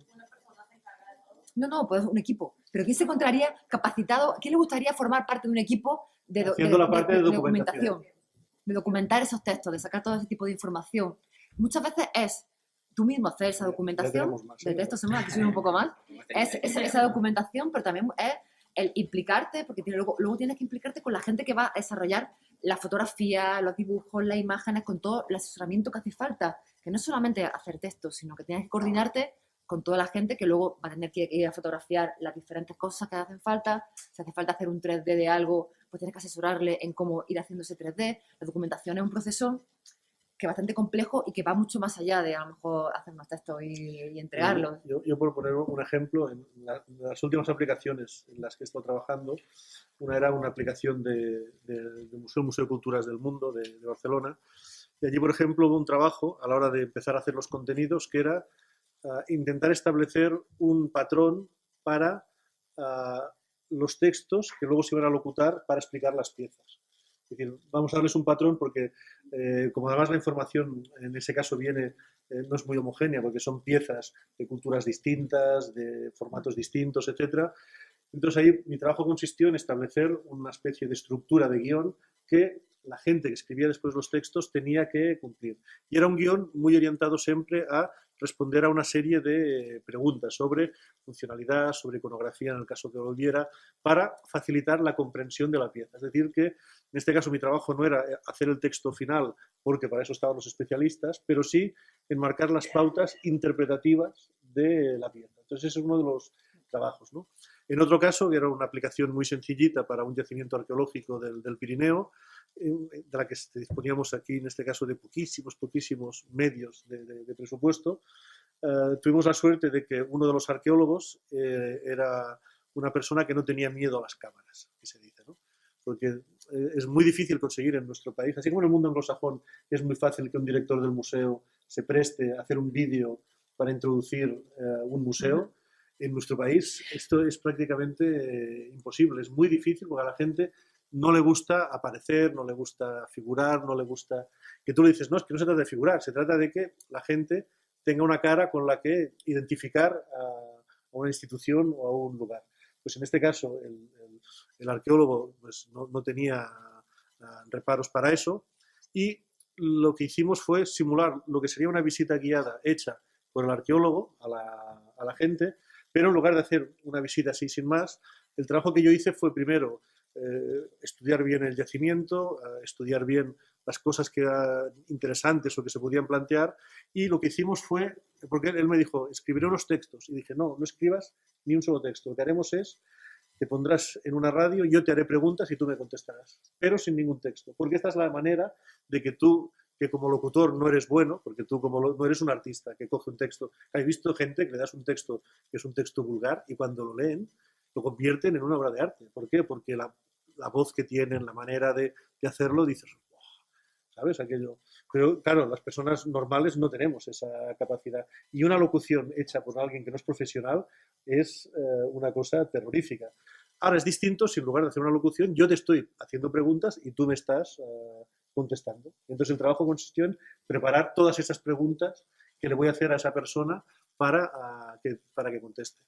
[SPEAKER 3] No, pues un equipo. Pero ¿quién se encontraría capacitado? ¿Quién le gustaría formar parte de un equipo
[SPEAKER 2] Haciendo la parte de documentación.
[SPEAKER 3] De documentar esos textos, de sacar todo ese tipo de información. Muchas veces es tú mismo hacer esa
[SPEAKER 2] Ya
[SPEAKER 3] documentación,
[SPEAKER 2] tenemos más,
[SPEAKER 3] de textos semana, que sube un poco más, es esa documentación, pero también es el implicarte, porque luego tienes que implicarte con la gente que va a desarrollar la fotografía, los dibujos, las imágenes, con todo el asesoramiento que hace falta, que no es solamente hacer textos, sino que tienes que coordinarte con toda la gente que luego va a tener que ir a fotografiar las diferentes cosas que hacen falta. Si hace falta hacer un 3D de algo, pues tienes que asesorarle en cómo ir haciendo ese 3D. La documentación es un proceso que es bastante complejo y que va mucho más allá de a lo mejor hacer unos textos y entregarlos.
[SPEAKER 2] Yo por poner un ejemplo, en las últimas aplicaciones en las que he estado trabajando, una era una aplicación del Museo de Culturas del Mundo de Barcelona, y allí, por ejemplo, hubo un trabajo a la hora de empezar a hacer los contenidos que era intentar establecer un patrón para los textos que luego se iban a locutar para explicar las piezas. Es decir, vamos a darles un patrón porque, como además la información en ese caso viene, no es muy homogénea porque son piezas de culturas distintas, de formatos distintos, etc. Entonces ahí mi trabajo consistió en establecer una especie de estructura de guión que la gente que escribía después los textos tenía que cumplir. Y era un guión muy orientado siempre a responder a una serie de preguntas sobre funcionalidad, sobre iconografía en el caso que volviera, para facilitar la comprensión de la pieza. Es decir, que en este caso mi trabajo no era hacer el texto final, porque para eso estaban los especialistas, pero sí enmarcar las pautas interpretativas de la pieza. Entonces ese es uno de los trabajos, ¿no? En otro caso, que era una aplicación muy sencillita para un yacimiento arqueológico del Pirineo, de la que disponíamos aquí, en este caso, de poquísimos medios de presupuesto, tuvimos la suerte de que uno de los arqueólogos era una persona que no tenía miedo a las cámaras, que se dice, ¿no? Porque es muy difícil conseguir en nuestro país, así como en el mundo anglosajón es muy fácil que un director del museo se preste a hacer un vídeo para introducir un museo. En nuestro país esto es prácticamente imposible, es muy difícil porque a la gente no le gusta aparecer, no le gusta figurar, no le gusta... Que tú le dices, no, es que no se trata de figurar, se trata de que la gente tenga una cara con la que identificar a una institución o a un lugar. Pues en este caso el arqueólogo pues, no tenía reparos para eso y lo que hicimos fue simular lo que sería una visita guiada hecha por el arqueólogo a la gente, pero en lugar de hacer una visita así sin más, el trabajo que yo hice fue primero estudiar bien el yacimiento, estudiar bien las cosas que eran interesantes o que se podían plantear, y lo que hicimos fue, porque él me dijo, escribiré unos textos, y dije, no escribas ni un solo texto, lo que haremos es, te pondrás en una radio, yo te haré preguntas y tú me contestarás, pero sin ningún texto, porque esta es la manera de que tú, que como locutor no eres bueno, porque tú no eres un artista que coge un texto. He visto gente que le das un texto que es un texto vulgar y cuando lo leen lo convierten en una obra de arte. ¿Por qué? Porque la voz que tienen, la manera de hacerlo, dices, ¿sabes? Aquello. Pero claro, las personas normales no tenemos esa capacidad. Y una locución hecha por alguien que no es profesional es una cosa terrorífica. Ahora es distinto si en lugar de hacer una locución yo te estoy haciendo preguntas y tú me estás contestando. Entonces el trabajo consistió en preparar todas esas preguntas que le voy a hacer a esa persona para que conteste.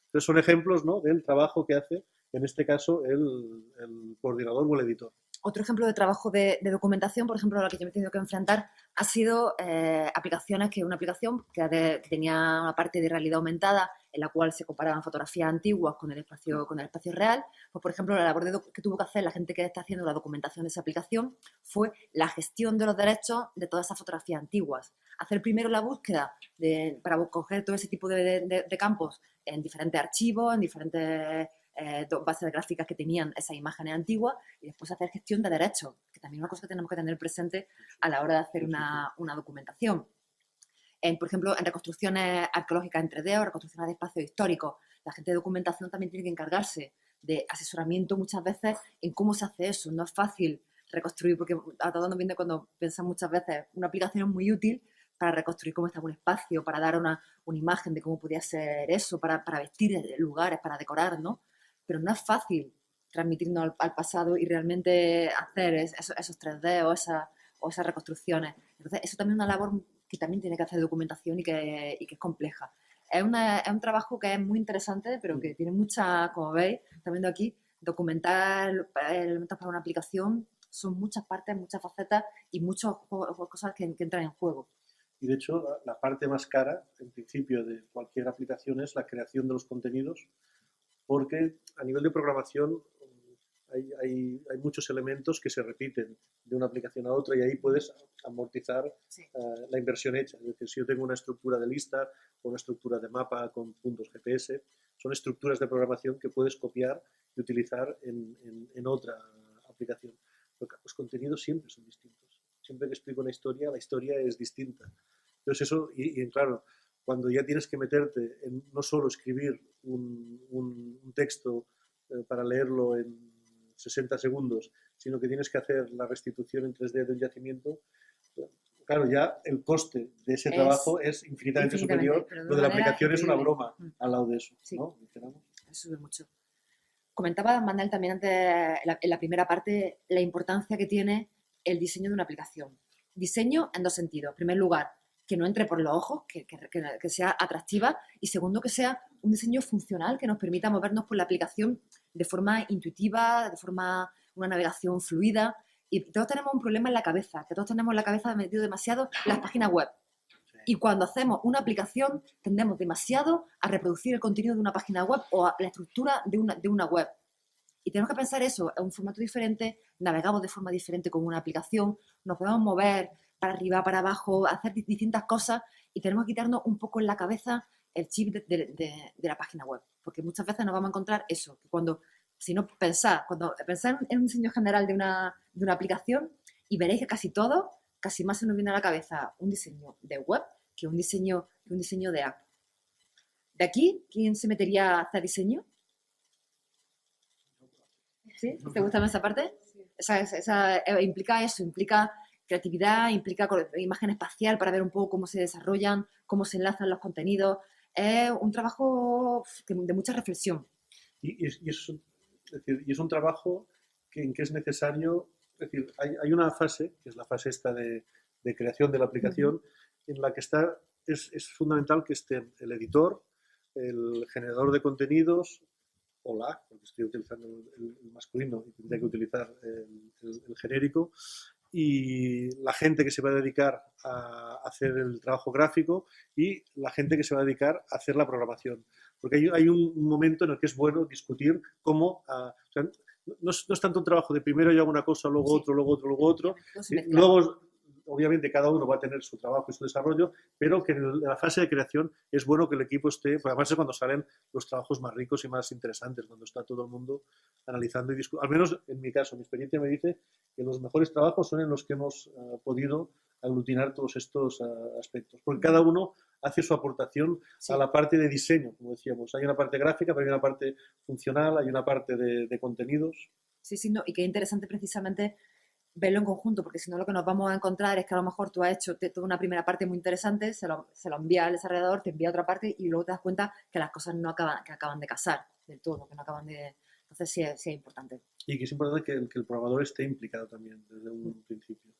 [SPEAKER 2] Entonces son ejemplos, ¿no?, del trabajo que hace, en este caso, el coordinador o el editor.
[SPEAKER 3] Otro ejemplo de trabajo de documentación, por ejemplo, a la que yo me he tenido que enfrentar, ha sido aplicaciones, que una aplicación que tenía una parte de realidad aumentada en la cual se comparaban fotografías antiguas con el espacio real. Pues, por ejemplo, la labor que tuvo que hacer la gente que está haciendo la documentación de esa aplicación fue la gestión de los derechos de todas esas fotografías antiguas. Hacer primero la búsqueda para coger todo ese tipo de campos en diferentes archivos, en diferentes bases de gráficas que tenían esas imágenes antiguas, y después hacer gestión de derechos, que también es una cosa que tenemos que tener presente a la hora de hacer una documentación. Por ejemplo, en reconstrucciones arqueológicas en 3D o reconstrucciones de espacios históricos, la gente de documentación también tiene que encargarse de asesoramiento muchas veces en cómo se hace eso. No es fácil reconstruir, porque a todos nos viene cuando piensan muchas veces, una aplicación es muy útil para reconstruir cómo estaba un espacio, para dar una imagen de cómo podía ser eso, para vestir lugares, para decorar, ¿no? Pero no es fácil transmitirnos al pasado y realmente hacer esos 3D o esas reconstrucciones. Entonces, eso también es una labor que también tiene que hacer documentación y que es compleja. Es un trabajo que es muy interesante, pero que tiene mucha, como veis, están viendo aquí, documentar elementos para una aplicación son muchas partes, muchas facetas y muchas cosas que entran en juego.
[SPEAKER 2] Y de hecho, la parte más cara, en principio, de cualquier aplicación es la creación de los contenidos, porque a nivel de programación hay muchos elementos que se repiten de una aplicación a otra y ahí puedes amortizar la inversión hecha. Es decir, si yo tengo una estructura de lista o una estructura de mapa con puntos GPS, son estructuras de programación que puedes copiar y utilizar en otra aplicación. Los contenidos siempre son distintos. Siempre que explico una historia, la historia es distinta. Entonces eso, y claro, cuando ya tienes que meterte en no solo escribir un texto para leerlo en 60 segundos, sino que tienes que hacer la restitución en 3D de un yacimiento, claro, ya el coste de ese trabajo es infinitamente superior. Lo de la aplicación es una broma al lado de eso, sí. ¿No?
[SPEAKER 3] Eso sube mucho. Comentaba Manel también antes, en la primera parte, la importancia que tiene el diseño de una aplicación. Diseño en dos sentidos. En primer lugar, que no entre por los ojos, que sea atractiva, y segundo, que sea un diseño funcional que nos permita movernos por la aplicación de forma intuitiva, de forma una navegación fluida. Y todos tenemos un problema en la cabeza, que todos tenemos en la cabeza metido demasiado las páginas web. Y cuando hacemos una aplicación tendemos demasiado a reproducir el contenido de una página web o a la estructura de una web. Y tenemos que pensar eso en un formato diferente, navegamos de forma diferente con una aplicación, nos podemos mover para arriba, para abajo, hacer distintas cosas y tenemos que quitarnos un poco en la cabeza el chip de la página web. Porque muchas veces nos vamos a encontrar eso, que cuando pensar en un diseño general de una aplicación y veréis que casi más se nos viene a la cabeza un diseño de web que un diseño de app. ¿De aquí quién se metería a hacer diseño? ¿Sí? ¿Te gusta más esa parte? Implica eso, implica creatividad, implica imagen espacial para ver un poco cómo se desarrollan, cómo se enlazan los contenidos. Es un trabajo de mucha reflexión.
[SPEAKER 2] Y es un trabajo en que es necesario, es decir, hay una fase, que es la fase esta de creación de la aplicación, en la que es fundamental que estén el editor, el generador de contenidos, hola, porque estoy utilizando el masculino y tendría que utilizar el genérico, y la gente que se va a dedicar a hacer el trabajo gráfico y la gente que se va a dedicar a hacer la programación. Porque hay un momento en el que es bueno discutir cómo... no es tanto un trabajo de primero yo hago una cosa, luego
[SPEAKER 3] Sí.
[SPEAKER 2] otro, luego otro, luego otro.
[SPEAKER 3] Todo se mezcla.
[SPEAKER 2] Luego, obviamente, cada uno va a tener su trabajo y su desarrollo, pero que en la fase de creación es bueno que el equipo esté, pues además es cuando salen los trabajos más ricos y más interesantes, cuando está todo el mundo analizando y discutiendo. Al menos en mi caso, mi experiencia me dice que los mejores trabajos son en los que hemos podido aglutinar todos estos aspectos, porque cada uno hace su aportación
[SPEAKER 3] Sí.
[SPEAKER 2] a la parte de diseño, como decíamos. Hay una parte gráfica, pero hay una parte funcional, hay una parte de contenidos.
[SPEAKER 3] Sí, sí, no, y qué interesante precisamente verlo en conjunto, porque si no lo que nos vamos a encontrar es que a lo mejor tú has hecho toda una primera parte muy interesante, se lo envía al desarrollador, te envía otra parte y luego te das cuenta que las cosas no acaban, que acaban de casar del todo, que no acaban de... Entonces sí es importante.
[SPEAKER 2] Y que es importante que el programador esté implicado también desde un principio.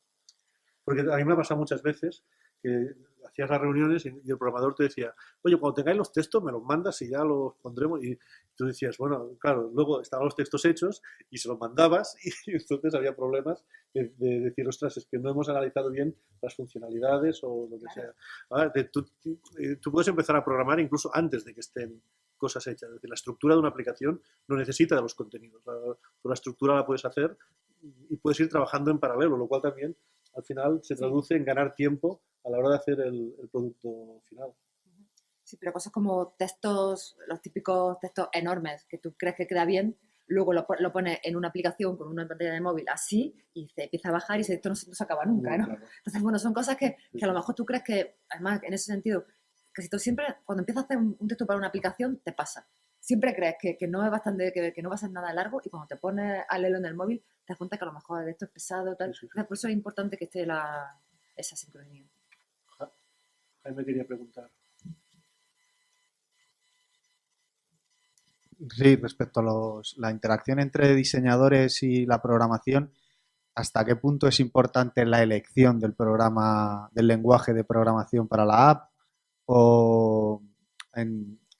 [SPEAKER 2] Porque a mí me ha pasado muchas veces que hacías las reuniones y el programador te decía, oye, cuando tengáis los textos me los mandas y ya los pondremos. Y tú decías, bueno, claro, luego estaban los textos hechos y se los mandabas y entonces había problemas de decir, ostras, es que no hemos analizado bien las funcionalidades o lo que sea. Ahora, tú puedes empezar a programar incluso antes de que estén cosas hechas. Es decir, la estructura de una aplicación no necesita de los contenidos. La estructura la puedes hacer y puedes ir trabajando en paralelo, lo cual también al final se traduce en ganar tiempo a la hora de hacer el producto final.
[SPEAKER 3] Sí, pero cosas como textos, los típicos textos enormes que tú crees que queda bien, luego lo pones en una aplicación con una pantalla de móvil así y se empieza a bajar y esto no se acaba nunca, ¿no?
[SPEAKER 2] Claro.
[SPEAKER 3] Entonces, bueno, son cosas que a lo mejor tú crees que, además, en ese sentido, casi tú siempre, cuando empiezas a hacer un texto para una aplicación, te pasa. Siempre crees que no es bastante, que no va a ser nada largo y cuando te pones a leerlo en el móvil, te das cuenta que a lo mejor esto es pesado, tal.
[SPEAKER 2] Sí.
[SPEAKER 3] Por eso es importante que esté esa sincronía.
[SPEAKER 2] Ahí me quería preguntar.
[SPEAKER 6] Sí, respecto a la interacción entre diseñadores y la programación, ¿hasta qué punto es importante la elección del programa, del lenguaje de programación para la app? ¿O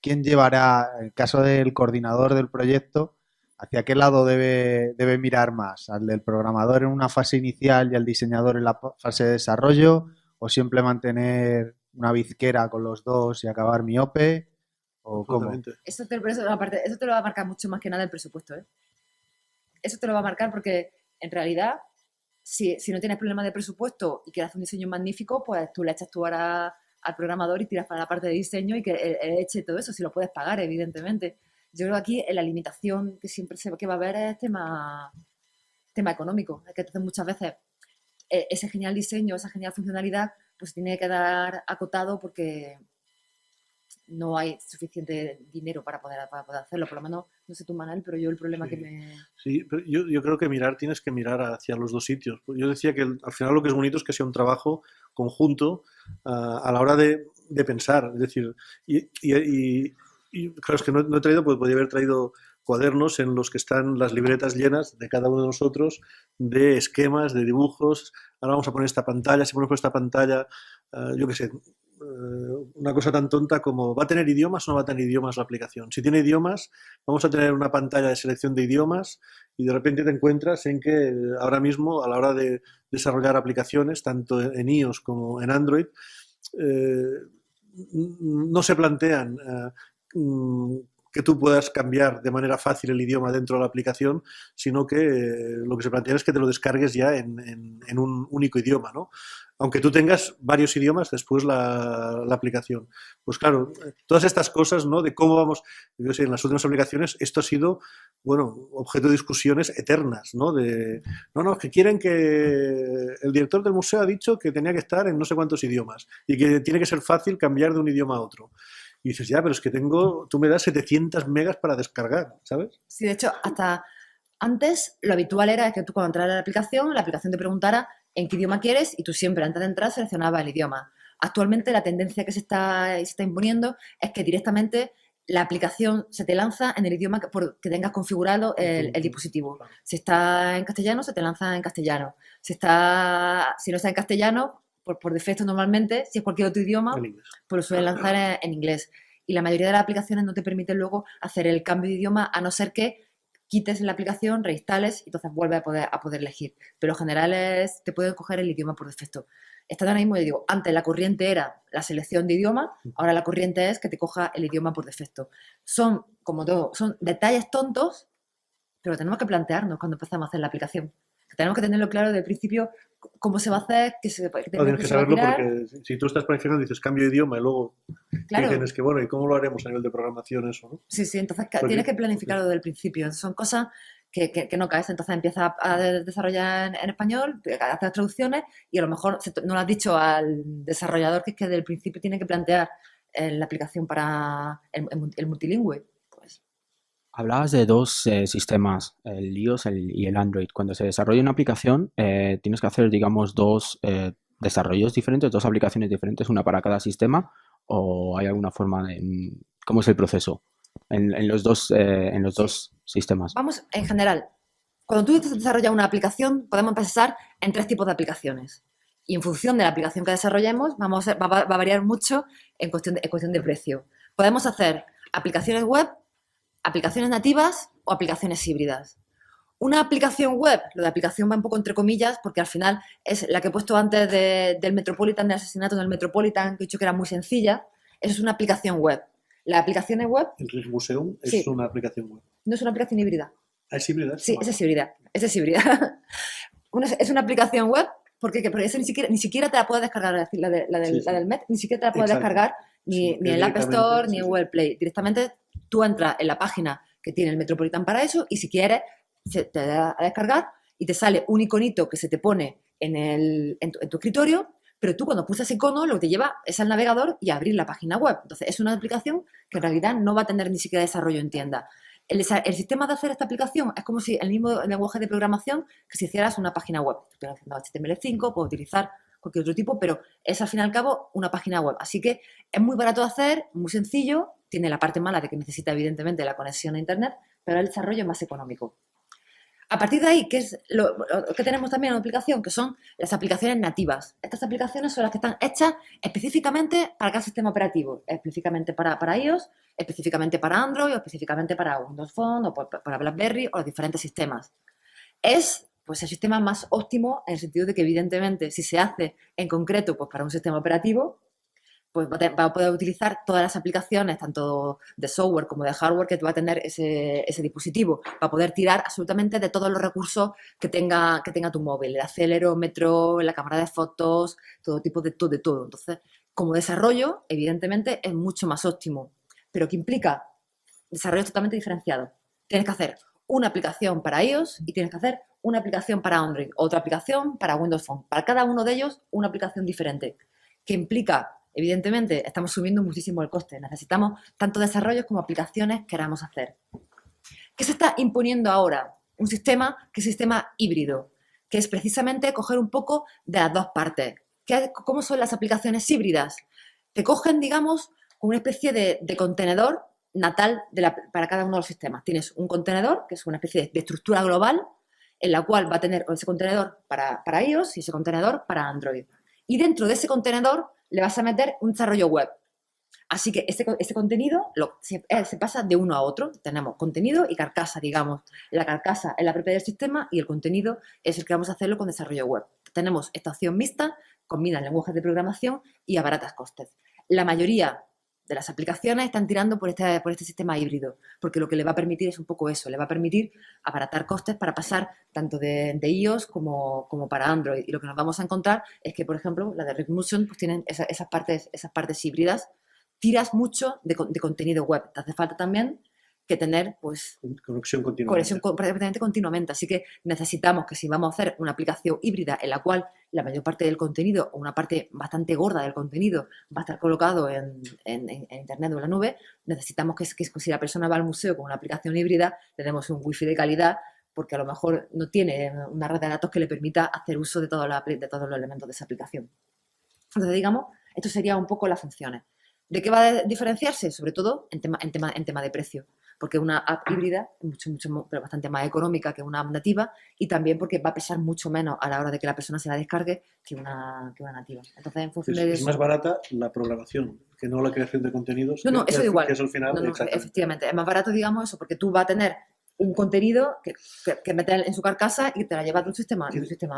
[SPEAKER 6] quién llevará, en el caso del coordinador del proyecto, hacia qué lado debe mirar más? ¿Al del programador en una fase inicial y al diseñador en la fase de desarrollo? ¿O siempre mantener una bizquera con los dos y acabar miope? ¿O cómo?
[SPEAKER 3] Eso te lo va a marcar mucho más que nada el presupuesto, ¿eh? Eso te lo va a marcar porque, en realidad, si no tienes problema de presupuesto y quieres hacer un diseño magnífico, pues tú le echas tu hora al programador y tiras para la parte de diseño y que él eche todo eso, si lo puedes pagar, evidentemente. Yo creo que aquí la limitación que siempre que va a haber es tema económico. Es que entonces muchas veces ese genial diseño, esa genial funcionalidad, pues tiene que quedar acotado porque no hay suficiente dinero para poder hacerlo. Por lo menos, no sé tú, Manel, pero yo el problema que me...
[SPEAKER 2] Sí, pero yo creo que tienes que mirar hacia los dos sitios. Yo decía que al final lo que es bonito es que sea un trabajo conjunto a la hora de pensar. Es decir, y claro, es que no he traído, pues podría haber traído cuadernos en los que están las libretas llenas de cada uno de nosotros de esquemas, de dibujos. Ahora vamos a poner esta pantalla, si ponemos por esta pantalla, yo qué sé, una cosa tan tonta como ¿va a tener idiomas o no va a tener idiomas la aplicación? Si tiene idiomas, vamos a tener una pantalla de selección de idiomas y de repente te encuentras en que ahora mismo a la hora de desarrollar aplicaciones, tanto en iOS como en Android, no se plantean que tú puedas cambiar de manera fácil el idioma dentro de la aplicación, sino que lo que se plantea es que te lo descargues ya en un único idioma, ¿no? Aunque tú tengas varios idiomas después la aplicación. Pues claro, todas estas cosas, ¿no? De cómo vamos, yo sé, en las últimas aplicaciones esto ha sido, bueno, objeto de discusiones eternas, ¿no? No, que quieren que el director del museo ha dicho que tenía que estar en no sé cuántos idiomas y que tiene que ser fácil cambiar de un idioma a otro. Y dices, ya, pero es que tú me das 700 megas para descargar, ¿sabes?
[SPEAKER 3] Sí, de hecho, hasta antes lo habitual era que tú cuando entraras a la aplicación te preguntara en qué idioma quieres y tú siempre antes de entrar seleccionabas el idioma. Actualmente la tendencia que se está imponiendo es que directamente la aplicación se te lanza en el idioma que tengas configurado el dispositivo. Si está en castellano, se te lanza en castellano. Si no está en castellano, por defecto normalmente, si es cualquier otro idioma, pues lo suelen lanzar en inglés. Y la mayoría de las aplicaciones no te permiten luego hacer el cambio de idioma a no ser que quites la aplicación, reinstales y entonces vuelves a poder elegir. Pero en general te pueden coger el idioma por defecto. Estando ahora mismo, yo digo, antes la corriente era la selección de idioma, ahora la corriente es que te coja el idioma por defecto. Son, como todo, son detalles tontos, pero tenemos que plantearnos cuando empezamos a hacer la aplicación. Tenemos que tenerlo claro desde el principio cómo se va a hacer, qué se, qué
[SPEAKER 2] Tienes que
[SPEAKER 3] se va a
[SPEAKER 2] saberlo
[SPEAKER 3] tirar.
[SPEAKER 2] porque si tú estás planificando dices cambio de idioma y luego
[SPEAKER 3] Claro.
[SPEAKER 2] tienes que, bueno, ¿y cómo lo haremos a nivel de programación eso, no?
[SPEAKER 3] Sí, entonces
[SPEAKER 2] Porque-
[SPEAKER 3] tienes que planificarlo desde el principio. Son cosas que no caes, entonces empiezas a desarrollar en español, haces traducciones y a lo mejor no lo has dicho al desarrollador que es que desde el principio tiene que plantear la aplicación para el multilingüe. Pues,
[SPEAKER 4] Hablabas de dos sistemas, el iOS y el Android. Cuando se desarrolla una aplicación, tienes que hacer, digamos, dos desarrollos diferentes, dos aplicaciones diferentes, una para cada sistema, o hay alguna forma de... ¿Cómo es el proceso en los dos sistemas?
[SPEAKER 3] vamos, en general, cuando tú desarrollas una aplicación, podemos pensar en 3 tipos de aplicaciones. Y en función de la aplicación que desarrollemos, va a variar mucho en cuestión de precio. Podemos hacer aplicaciones web, aplicaciones nativas o aplicaciones híbridas. Una aplicación web, lo de aplicación va un poco entre comillas, porque al final es la que he puesto antes del Metropolitan, del asesinato del Metropolitan, que he dicho que era muy sencilla. Eso es una aplicación web. Las aplicaciones web
[SPEAKER 2] El Rijksmuseum Museum es
[SPEAKER 3] Sí.
[SPEAKER 2] una aplicación web.
[SPEAKER 3] no es una aplicación híbrida.
[SPEAKER 2] ¿Ah, es híbrida?
[SPEAKER 3] Sí, esa es híbrida. Esa es híbrida. Es una aplicación web, porque esa ni siquiera te la puedes descargar, es decir, la del Met, ni siquiera te la puedes
[SPEAKER 2] Exacto.
[SPEAKER 3] descargar ni
[SPEAKER 2] Sí,
[SPEAKER 3] en el App
[SPEAKER 2] directamente,
[SPEAKER 3] Store ni
[SPEAKER 2] sí,
[SPEAKER 3] en
[SPEAKER 2] sí.
[SPEAKER 3] Google Play. Directamente tú entras en la página que tiene el Metropolitan para eso y si quieres te da a descargar y te sale un iconito que se te pone en tu escritorio, pero tú cuando pulsas ese icono lo que te lleva es al navegador y a abrir la página web. Entonces es una aplicación que en realidad no va a tener ni siquiera desarrollo en tienda. El sistema de hacer esta aplicación es como si el mismo lenguaje de programación que si hicieras una página web. Estoy haciendo HTML5, puedo utilizar cualquier otro tipo, pero es al fin y al cabo una página web. Así que es muy barato de hacer, muy sencillo, tiene la parte mala de que necesita evidentemente la conexión a Internet, pero el desarrollo es más económico. A partir de ahí, ¿qué es lo que tenemos también en la aplicación? Que son las aplicaciones nativas. Estas aplicaciones son las que están hechas específicamente para cada sistema operativo, específicamente para iOS, específicamente para Android, o específicamente para Windows Phone, o para BlackBerry, o los diferentes sistemas. Es pues, el sistema más óptimo en el sentido de que, evidentemente, si se hace en concreto pues, para un sistema operativo, pues va a poder utilizar todas las aplicaciones, tanto de software como de hardware, que va a tener ese dispositivo. Va a poder tirar absolutamente de todos los recursos que tenga tu móvil. El acelerómetro, la cámara de fotos, todo tipo de todo. Entonces, como desarrollo, evidentemente, es mucho más óptimo. Pero ¿qué implica? Desarrollo totalmente diferenciado. Tienes que hacer una aplicación para iOS y tienes que hacer una aplicación para Android, otra aplicación para Windows Phone. Para cada uno de ellos, una aplicación diferente. ¿Qué implica? Evidentemente, estamos subiendo muchísimo el coste. Necesitamos tanto desarrollos como aplicaciones queramos hacer. ¿Qué se está imponiendo ahora? Un sistema que es sistema híbrido, que es precisamente coger un poco de las dos partes. ¿Cómo son las aplicaciones híbridas? Te cogen, digamos, una especie de contenedor natal para cada uno de los sistemas. Tienes un contenedor, que es una especie de estructura global, en la cual va a tener ese contenedor para iOS y ese contenedor para Android. Y dentro de ese contenedor le vas a meter un desarrollo web. Así que ese contenido se pasa de uno a otro. Tenemos contenido y carcasa, digamos. La carcasa es la propia del sistema y el contenido es el que vamos a hacerlo con desarrollo web. Tenemos esta opción mixta, combina lenguajes de programación y a baratos costes. La mayoría de las aplicaciones están tirando por este sistema híbrido, porque lo que le va a permitir es un poco eso, le va a permitir abaratar costes para pasar tanto de iOS como para Android. Y lo que nos vamos a encontrar es que, por ejemplo, la de Rijksmuseum pues tienen esas partes híbridas. Tiras mucho de contenido web. Te hace falta también que tener pues
[SPEAKER 2] conexión continua.
[SPEAKER 3] Conexión prácticamente continuamente. Así que necesitamos que si vamos a hacer una aplicación híbrida en la cual la mayor parte del contenido o una parte bastante gorda del contenido va a estar colocado en Internet o en la nube, necesitamos que si la persona va al museo con una aplicación híbrida, le demos un wifi de calidad porque a lo mejor no tiene una red de datos que le permita hacer uso de todos los elementos de esa aplicación. Entonces, digamos, esto sería un poco las funciones. ¿De qué va a diferenciarse? Sobre todo en tema de precio, porque una app híbrida es pero bastante más económica que una app nativa y también porque va a pesar mucho menos a la hora de que la persona se la descargue que una nativa. Entonces, en función de
[SPEAKER 2] es
[SPEAKER 3] eso...
[SPEAKER 2] más barata la programación que no la creación de contenidos.
[SPEAKER 3] No, eso igual.
[SPEAKER 2] Que es al final,
[SPEAKER 3] efectivamente. Es más barato, digamos, eso, porque tú vas a tener un contenido que meter en su carcasa y te la llevas de un sistema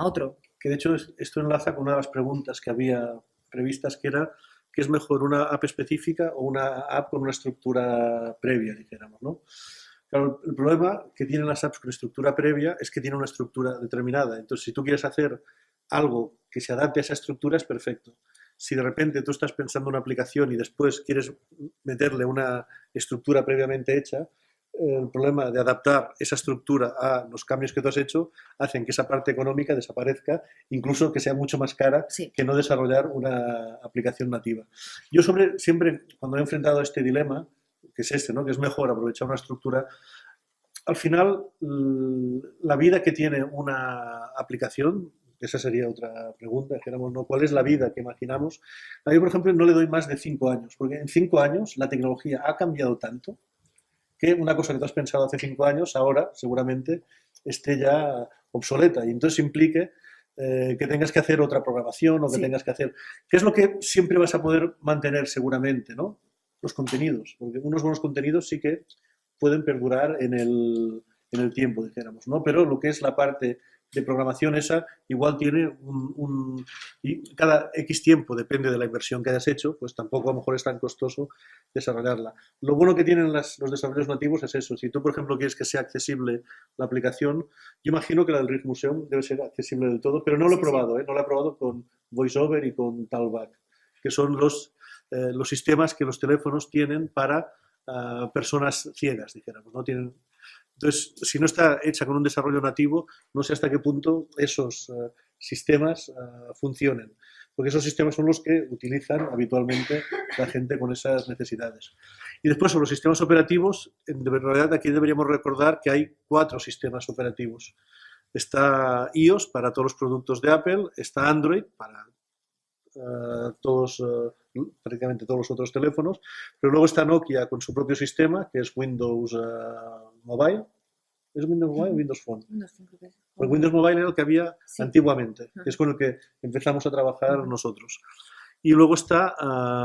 [SPEAKER 3] a otro.
[SPEAKER 2] Que de hecho esto enlaza con una de las preguntas que había previstas, que era ¿qué es mejor, una app específica o una app con una estructura previa, dijéramos, ¿no? Claro, el problema que tienen las apps con estructura previa es que tienen una estructura determinada. Entonces, si tú quieres hacer algo que se adapte a esa estructura, es perfecto. Si de repente tú estás pensando una aplicación y después quieres meterle una estructura previamente hecha, el problema de adaptar esa estructura a los cambios que tú has hecho hacen que esa parte económica desaparezca, incluso que sea mucho más cara
[SPEAKER 3] Sí.
[SPEAKER 2] que no desarrollar una aplicación nativa. Yo siempre, cuando he enfrentado a este dilema, que es este, ¿no? Que es mejor aprovechar una estructura, al final la vida que tiene una aplicación, esa sería otra pregunta, dijéramos, ¿no? ¿Cuál es la vida que imaginamos? Yo, por ejemplo, no le doy más de 5 años, porque en 5 años la tecnología ha cambiado tanto que una cosa que tú has pensado hace 5 años, ahora seguramente esté ya obsoleta y entonces implique que tengas que hacer otra programación o que
[SPEAKER 3] Sí.
[SPEAKER 2] tengas que hacer... ¿Qué es lo que siempre vas a poder mantener seguramente, ¿no? Los contenidos, porque unos buenos contenidos sí que pueden perdurar en el tiempo, dijéramos, ¿no? Pero lo que es la parte de programación esa igual tiene y cada X tiempo, depende de la inversión que hayas hecho, pues tampoco a lo mejor es tan costoso desarrollarla. Lo bueno que tienen los desarrollos nativos es eso. Si tú, por ejemplo, quieres que sea accesible la aplicación, yo imagino que la del Rift Museum debe ser accesible del todo, pero no lo he probado, no lo he probado con VoiceOver y con Talkback, que son los sistemas que los teléfonos tienen para personas ciegas, dijéramos, ¿no? Entonces, si no está hecha con un desarrollo nativo, no sé hasta qué punto esos sistemas funcionen, porque esos sistemas son los que utilizan habitualmente la gente con esas necesidades. Y después, sobre los sistemas operativos, en realidad aquí deberíamos recordar que hay 4 sistemas operativos. Está iOS para todos los productos de Apple, está Android para prácticamente todos los otros teléfonos, pero luego está Nokia con su propio sistema, que es Windows Mobile. ¿Es Windows Mobile o Windows Phone? Pues Windows Mobile era el que había antiguamente, que es con el que empezamos a trabajar nosotros. Y luego está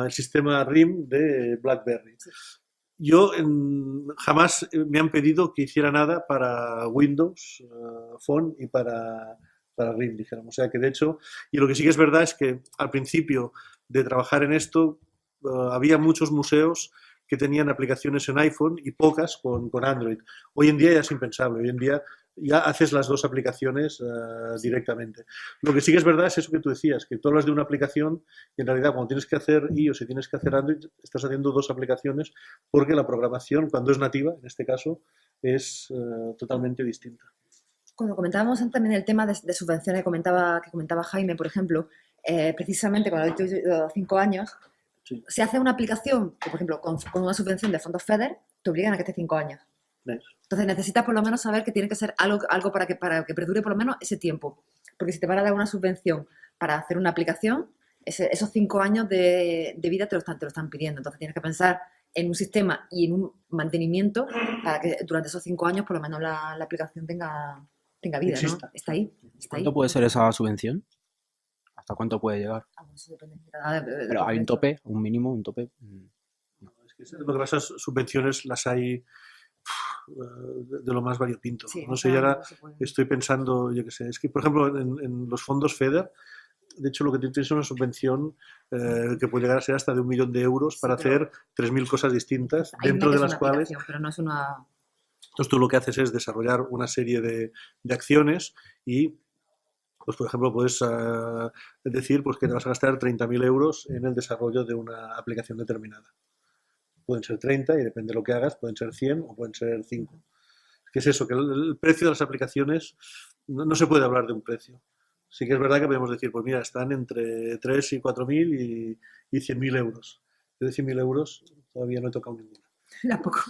[SPEAKER 2] el sistema RIM de BlackBerry. Yo jamás me han pedido que hiciera nada para Windows Phone y para RIM, dijéramos. O sea que de hecho, y lo que sí que es verdad es que al principio de trabajar en esto había muchos museos que tenían aplicaciones en iPhone y pocas con Android. Hoy en día ya es impensable, hoy en día ya haces las dos aplicaciones directamente. Lo que sí que es verdad es eso que tú decías, que tú hablas de una aplicación y en realidad cuando tienes que hacer iOS y tienes que hacer Android, estás haciendo dos aplicaciones porque la programación, cuando es nativa, en este caso, es totalmente distinta.
[SPEAKER 3] Cuando comentábamos también el tema de subvenciones que comentaba Jaime, por ejemplo, precisamente cuando he dicho 5 años,
[SPEAKER 2] Sí.
[SPEAKER 3] se hace una aplicación, que, por ejemplo, con una subvención de fondos FEDER, te obligan a que esté 5 años.
[SPEAKER 2] ¿Ves?
[SPEAKER 3] Entonces necesitas por lo menos saber que tiene que ser algo para que perdure por lo menos ese tiempo. Porque si te van a dar una subvención para hacer una aplicación, esos 5 años de vida te lo están pidiendo. Entonces tienes que pensar en un sistema y en un mantenimiento para que durante esos 5 años por lo menos la aplicación tenga vida,
[SPEAKER 2] Exista.
[SPEAKER 3] ¿no? Está ahí.
[SPEAKER 4] ¿Cuánto puede ser esa subvención? ¿Hasta cuánto puede llegar?
[SPEAKER 3] Eso depende
[SPEAKER 4] Pero hay un tope, un mínimo, un tope.
[SPEAKER 2] Es que lo que pasa es subvenciones las hay de lo más variopinto.
[SPEAKER 3] Sí,
[SPEAKER 2] no sé, y ahora
[SPEAKER 3] no se puede.
[SPEAKER 2] estoy pensando, yo qué sé, es que por ejemplo en los fondos FEDER, de hecho lo que tienes es una subvención que puede llegar a ser hasta de 1 millón de euros para hacer 3.000 cosas distintas,
[SPEAKER 3] Ahí
[SPEAKER 2] dentro de
[SPEAKER 3] metes
[SPEAKER 2] las
[SPEAKER 3] una
[SPEAKER 2] cuales...
[SPEAKER 3] aplicación, pero no es una...
[SPEAKER 2] Entonces tú lo que haces es desarrollar una serie de acciones y, pues por ejemplo, puedes decir pues, que te vas a gastar 30.000 euros en el desarrollo de una aplicación determinada. Pueden ser 30 y depende de lo que hagas, pueden ser 100 o pueden ser 5. ¿Qué es eso? Que el precio de las aplicaciones no se puede hablar de un precio. Sí que es verdad que podemos decir, pues mira, están entre 3 y 4.000 y 100.000 euros. Yo de 100.000 euros todavía no he tocado ninguna.
[SPEAKER 3] Tampoco.